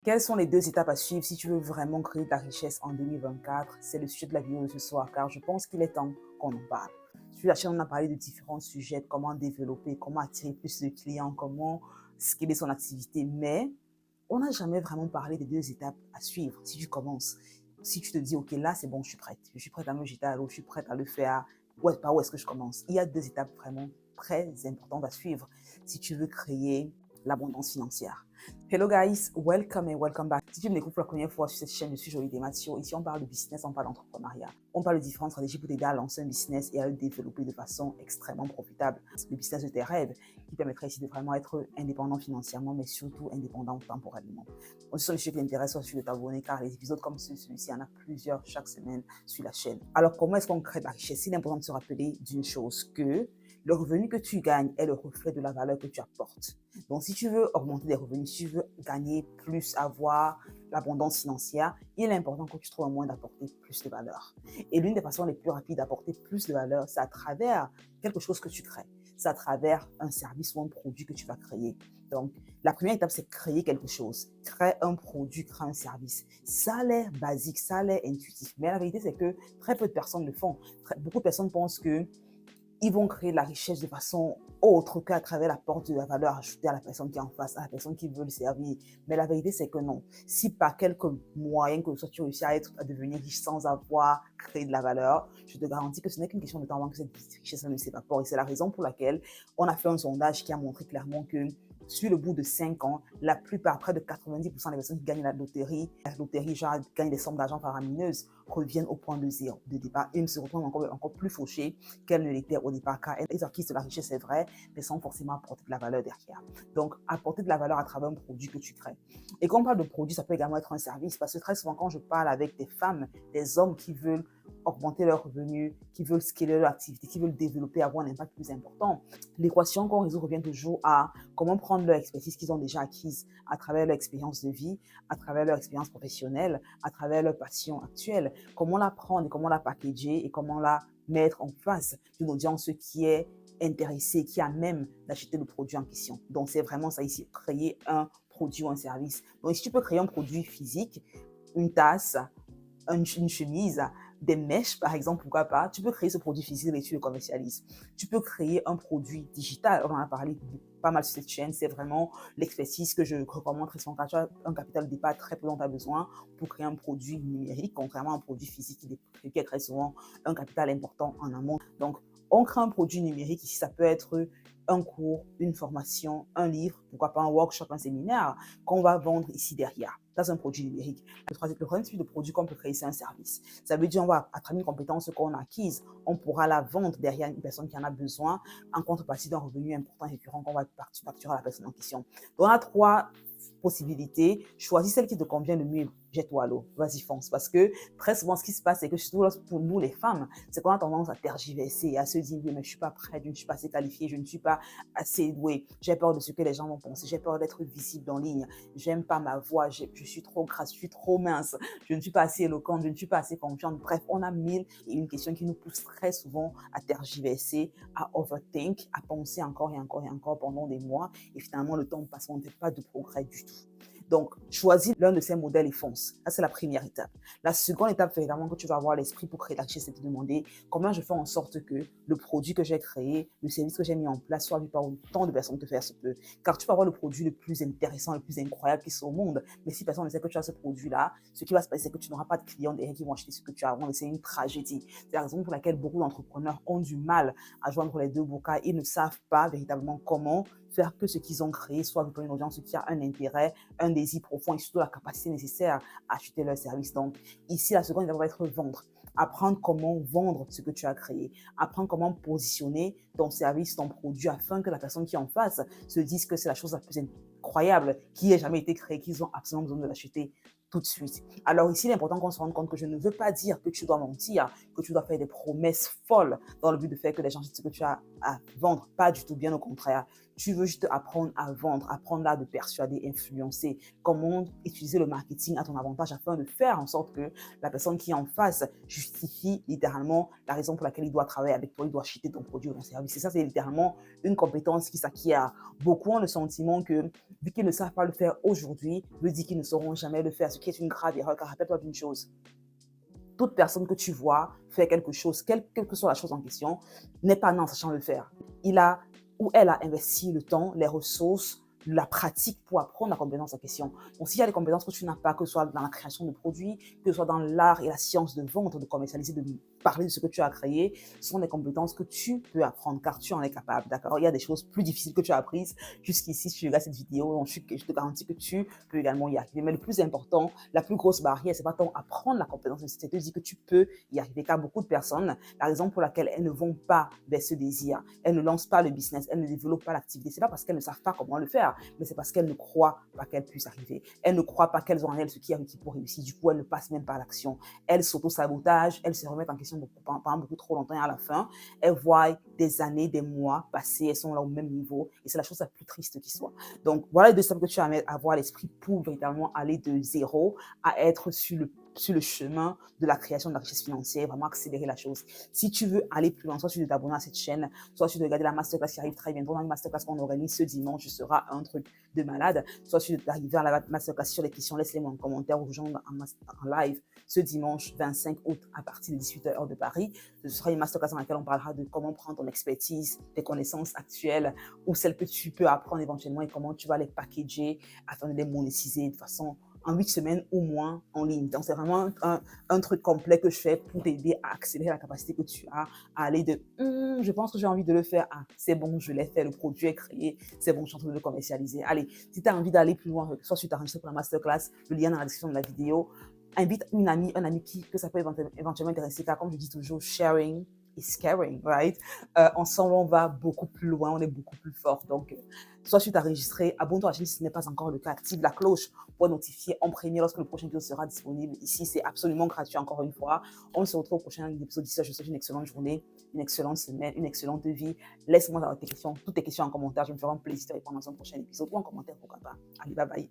Quelles sont les 2 étapes à suivre si tu veux vraiment créer de la richesse en 2024? C'est le sujet de la vidéo de ce soir, car je pense qu'il est temps qu'on en parle. Sur la chaîne, on a parlé de différents sujets, comment développer, comment attirer plus de clients, comment scaler son activité, mais on n'a jamais vraiment parlé des 2 étapes à suivre si tu commences. Si tu te dis, OK, là, c'est bon, je suis prête à me jeter à l'eau, je suis prête à le faire, par où est-ce que je commence? Il y a 2 étapes vraiment très importantes à suivre si tu veux créer l'abondance financière. Hello guys, welcome and welcome back. Si tu me découvres pour la première fois sur cette chaîne, je suis Jolie Dematio. Ici, on parle de business, on parle d'entrepreneuriat. On parle de différentes stratégies pour t'aider à lancer un business et à le développer de façon extrêmement profitable. Le business de tes rêves qui permettrait ici de vraiment être indépendant financièrement, mais surtout indépendant temporellement. Si c'est un sujet qui t'intéresse, sois sûr de t'abonner car les épisodes comme celui-ci, il y en a plusieurs chaque semaine sur la chaîne. Alors, comment est-ce qu'on crée de la richesse? Il est important de se rappeler d'une chose, que le revenu que tu gagnes est le reflet de la valeur que tu apportes. Donc, si tu veux augmenter des revenus, si tu veux gagner plus, avoir l'abondance financière, il est important que tu trouves un moyen d'apporter plus de valeur. Et l'une des façons les plus rapides d'apporter plus de valeur, c'est à travers quelque chose que tu crées. C'est à travers un service ou un produit que tu vas créer. Donc, la première étape, c'est créer quelque chose. Crée un produit, crée un service. Ça a l'air basique, ça a l'air intuitif. Mais la vérité, c'est que très peu de personnes le font. Beaucoup de personnes pensent que ils vont créer de la richesse de façon autre qu'à travers la porte de la valeur ajoutée à la personne qui est en face, à la personne qui veut le servir. Mais la vérité, c'est que non. Si par quelques moyens que tu réussis à devenir riche sans avoir créé de la valeur, je te garantis que ce n'est qu'une question de temps avant que cette richesse ne s'évapore. Et c'est la raison pour laquelle on a fait un sondage qui a montré clairement que sur le bout de 5 ans, la plupart, près de 90% des personnes qui gagnent la loterie, genre gagnent des sommes d'argent faramineuses, reviennent au point de zéro de départ. Ils se retrouvent encore plus fauchées qu'elles ne l'étaient au départ, car elles acquisent de la richesse, c'est vrai, mais sans forcément apporter de la valeur derrière. Donc, apporter de la valeur à travers un produit que tu crées. Et quand on parle de produit, ça peut également être un service, parce que très souvent, quand je parle avec des femmes, des hommes qui veulent augmenter leurs revenus, qui veulent scaler leur activité, qui veulent développer, avoir un impact plus important, l'équation qu'on résout revient toujours à comment prendre leur expertise qu'ils ont déjà acquise à travers leur expérience de vie, à travers leur expérience professionnelle, à travers leur passion actuelle, comment la prendre et comment la packager et comment la mettre en face d'une audience qui est intéressée, qui a même d'acheter le produit en question. Donc, c'est vraiment ça ici, créer un produit ou un service. Donc, si tu peux créer un produit physique, une tasse, une chemise, des mèches, par exemple, pourquoi pas, tu peux créer ce produit physique et tu le commercialises. Tu peux créer un produit digital. On en a parlé pas mal sur cette chaîne. C'est vraiment l'expertise que je recommande très souvent. Quand tu as un capital de départ très peu dont tu as besoin pour créer un produit numérique, contrairement à un produit physique qui est très souvent un capital important en amont. Donc, on crée un produit numérique. Ici, ça peut être un cours, une formation, un livre, pourquoi pas un workshop, un séminaire qu'on va vendre ici derrière. Ça, c'est un produit numérique. Le troisième type de produit qu'on peut créer, c'est un service. Ça veut dire, on va, à travers une compétence qu'on a acquise, on pourra la vendre derrière une personne qui en a besoin en contrepartie d'un revenu important et récurrent qu'on va facturer à la personne en question. Donc, on a 3 possibilités. Choisis celle qui te convient le mieux. Jette-toi à l'eau, vas-y fonce. Parce que très souvent, ce qui se passe, c'est que surtout pour nous les femmes, c'est qu'on a tendance à tergiverser, à se dire, oui, mais je ne suis pas prête, je ne suis pas assez qualifiée, je ne suis pas assez douée, j'ai peur de ce que les gens vont penser, j'ai peur d'être visible en ligne, j'aime pas ma voix, je suis trop grasse, je suis trop mince, je ne suis pas assez éloquente, je ne suis pas assez confiante. Bref, on a 1001 questions qui nous poussent très souvent à tergiverser, à overthink, à penser encore et encore et encore pendant des mois. Et finalement, le temps passe, on ne fait pas de progrès du tout. Donc, choisis l'un de ces modèles et fonce. Ça, c'est la première étape. La seconde étape, c'est évidemment que tu vas avoir l'esprit pour créer la richesse et te demander comment je fais en sorte que le produit que j'ai créé, le service que j'ai mis en place soit vu par autant de personnes que faire se peut. Car tu peux avoir le produit le plus intéressant, le plus incroyable qui soit au monde. Mais si personne ne sait que tu as ce produit-là, ce qui va se passer, c'est que tu n'auras pas de clients derrière qui vont acheter ce que tu as à vendre. C'est une tragédie. C'est la raison pour laquelle beaucoup d'entrepreneurs ont du mal à joindre les deux bouts. Ils ne savent pas véritablement comment faire que ce qu'ils ont créé soit vu par une audience qui a un intérêt, un désir profond et surtout la capacité nécessaire à acheter leur service. Donc, ici, la seconde étape va être vendre. Apprendre comment vendre ce que tu as créé. Apprendre comment positionner ton service, ton produit afin que la personne qui est en face se dise que c'est la chose la plus incroyable qui ait jamais été créée, qu'ils ont absolument besoin de l'acheter tout de suite. Alors ici, il est important qu'on se rende compte que je ne veux pas dire que tu dois mentir, que tu dois faire des promesses folles dans le but de faire que les gens achètent ce que tu as à vendre. Pas du tout, bien au contraire. tu veux juste apprendre à vendre, apprendre l'art de persuader, influencer, comment utiliser le marketing à ton avantage afin de faire en sorte que la personne qui est en face justifie littéralement la raison pour laquelle il doit travailler avec toi, il doit acheter ton produit ou ton service. Et ça, c'est littéralement une compétence qui s'acquiert. Beaucoup ont le sentiment que, vu qu'ils ne savent pas le faire aujourd'hui, veut dire qu'ils ne sauront jamais le faire, ce qui est une grave erreur. Car rappelle-toi d'une chose, toute personne que tu vois faire quelque chose, quelle que soit la chose en question, n'est pas né en sachant le faire. Il a ou elle a investi le temps, les ressources, la pratique pour apprendre la compétence en question. Donc, s'il y a des compétences que tu n'as pas, que ce soit dans la création de produits, que ce soit dans l'art et la science de vendre, de commercialiser, de parler de ce que tu as créé, ce sont des compétences que tu peux apprendre car tu en es capable, d'accord? Il y a des choses plus difficiles que tu as apprises jusqu'ici, si tu regardes cette vidéo, donc je te garantis que tu peux également y arriver. Mais le plus important, la plus grosse barrière, c'est pas tant apprendre la compétence, mais c'est de dire que tu peux y arriver. Car beaucoup de personnes, la raison pour laquelle elles ne vont pas vers ce désir, elles ne lancent pas le business, elles ne développent pas l'activité, c'est pas parce qu'elles ne savent pas comment le faire, mais c'est parce qu'elles ne croient pas qu'elles puissent arriver. Elles ne croient pas qu'elles ont en elles ce qui est requis pour réussir. Du coup, elles ne passent même pas à l'action. Elles s'auto-sabotage, elles se remettent en question pendant beaucoup trop longtemps et à la fin, elles voient des années, des mois passer, elles sont là au même niveau et c'est la chose la plus triste qui soit. Donc, voilà les deux steps que tu as à avoir à l'esprit pour véritablement aller de zéro à être sur le chemin de la création de la richesse financière, vraiment accélérer la chose. Si tu veux aller plus loin, soit tu veux t'abonner à cette chaîne, soit tu veux regarder la masterclass qui arrive très bientôt. Dans une masterclass qu'on organise ce dimanche, ce sera un truc de malade. Soit tu veux arriver à la masterclass sur les questions, laisse-les moi en commentaire ou rejoindre en live ce dimanche 25 août à partir de 18h heure de Paris. Ce sera une masterclass dans laquelle on parlera de comment prendre ton expertise, tes connaissances actuelles ou celles que tu peux apprendre éventuellement et comment tu vas les packager afin de les monétiser de façon en 8 semaines ou moins en ligne. Donc, c'est vraiment un truc complet que je fais pour t'aider à accélérer la capacité que tu as à aller de je pense que j'ai envie de le faire. Ah, c'est bon, je l'ai fait, le produit est créé, c'est bon, je suis en train de le commercialiser. Allez, si tu as envie d'aller plus loin, soit tu t'enregistres pour la masterclass, le lien dans la description de la vidéo. Invite une amie, un ami que ça peut éventuellement intéresser, car comme je dis toujours, sharing is caring, right? Ensemble, on va beaucoup plus loin, on est beaucoup plus fort. Donc, soit tu t'es enregistré, abonne-toi à la chaîne si ce n'est pas encore le cas, active la cloche pour être notifié en premier lorsque le prochain vidéo sera disponible. Ici, c'est absolument gratuit encore une fois. On se retrouve au prochain épisode. D'ici là, je te souhaite une excellente journée, une excellente semaine, une excellente vie. Laisse-moi tes questions, toutes tes questions en commentaire. Je me ferai un plaisir de répondre dans un prochain épisode ou en commentaire, pourquoi pas. Allez, bye bye.